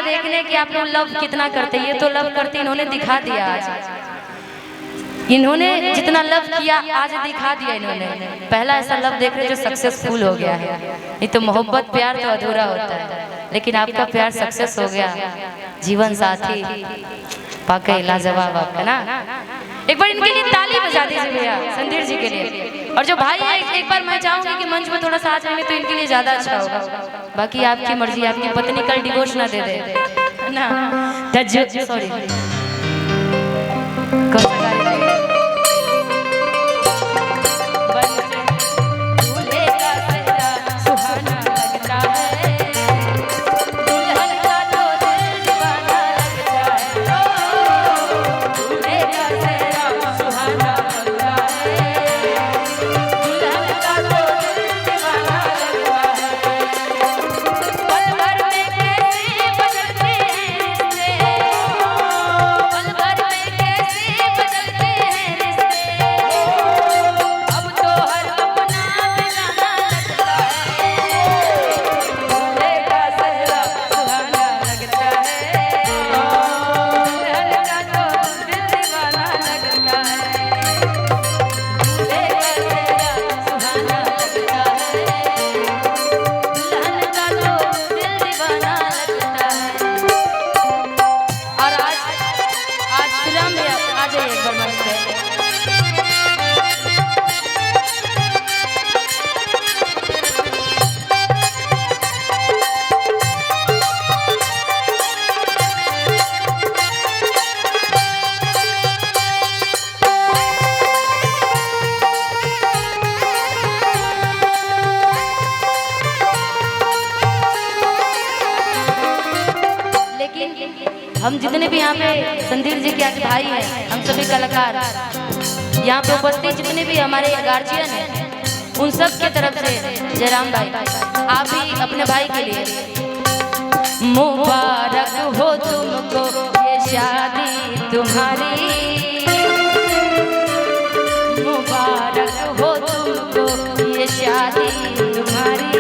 देखने कि आप लोग लव कितना करते, ये तो लव करते, इन्होंने दिखा दिया आज। इन्होंने जितना लव किया आज दिखा दिया इन्होंने। पहला ऐसा लव देख रहे जो सक्सेसफुल हो गया है। नहीं तो मोहब्बत प्यार तो अधूरा होता है, लेकिन आपका प्यार सक्सेस हो गया। जीवन साथी पाके लाजवाब आपका ना। एक बार इनके लिए ताली बजा दीजिए भैया, संदीप जी के लिए। और जो भाई है एक बार मैं चाहूंगी कि मंच में थोड़ा सा आ जाएंगे तो इनके लिए ज्यादा अच्छा होगा। बाकी आपकी मर्जी, आपकी पत्नी कल डिवोर्स ना दे दे ना। सॉरी हम जितने भी यहाँ पे संदीप जी के आज भाई हैं, हम सभी कलाकार यहाँ पे उपस्थित जितने भी हमारे गार्जियन हैं, उन सब की तरफ से जयराम भाई आप भी अपने भाई के लिए मुबारक हो तुमको ये शादी तुम्हारी, मुबारक हो तुमको ये शादी तुम्हारी।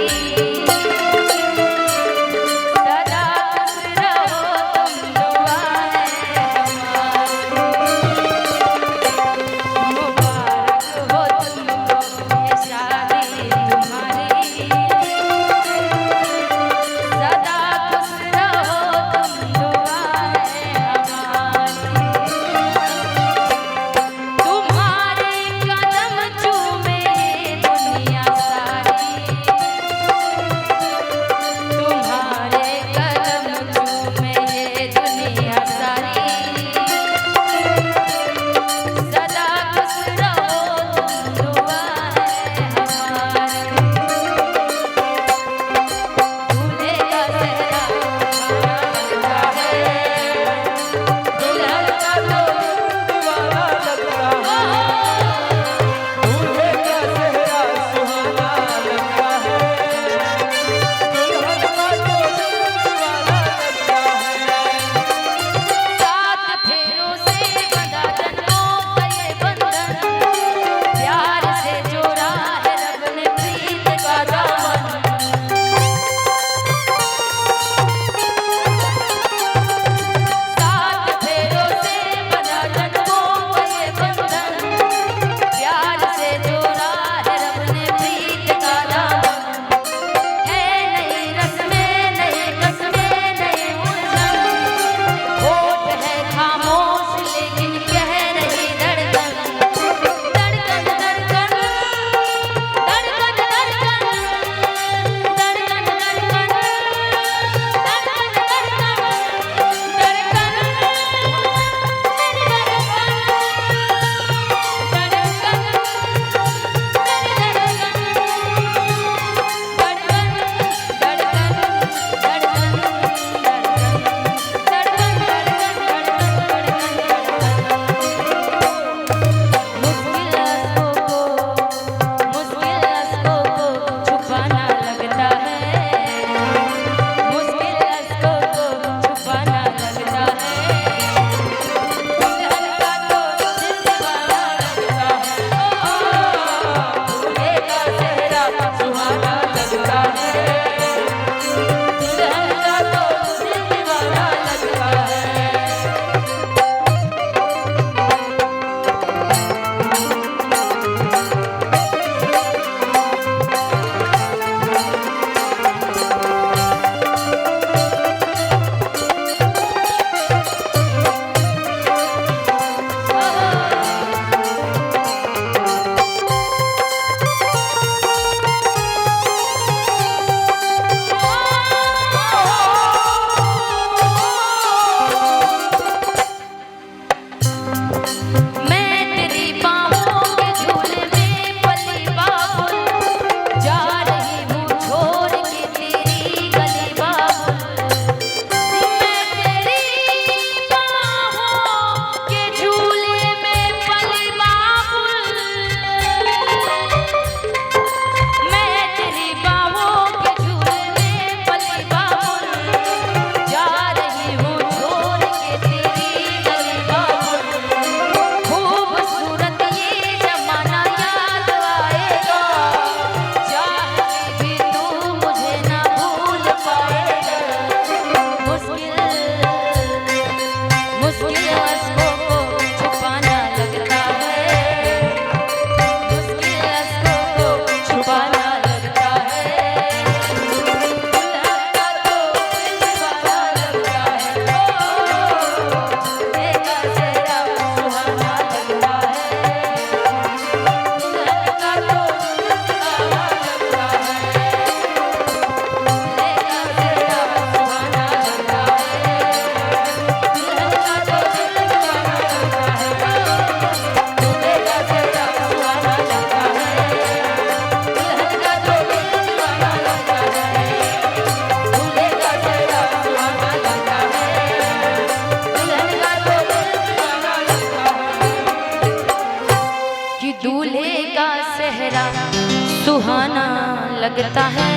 लगता है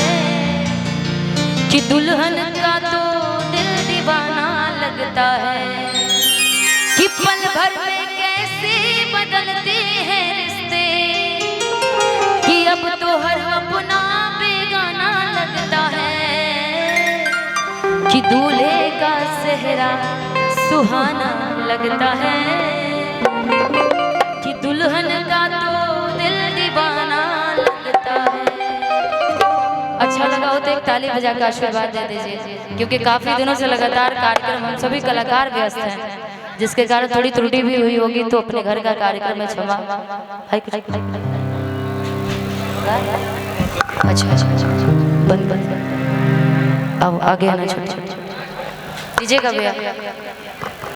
कि दुल्हन का तो दिल दीवाना लगता है कि पल भर में कैसे बदलते हैं रिश्ते कि अब तो हर अपना बेगाना लगता है कि दूल्हे का सेहरा सुहाना लगता है कि दुल्हन का तो दिल दीवाना लगता है। अच्छा लगा हो तो एक ताली बजा कर आशीर्वाद दे दीजिए, क्योंकि काफी दिनों से लगातार कार्यक्रम हम सभी कलाकार व्यस्त हैं, जिसके कारण थोड़ी त्रुटि भी हुई होगी, तो अपने घर का कार्यक्रम में क्षमा। अच्छा बंद अब आगे आना छोटे छोटे दीजिएगा भैया।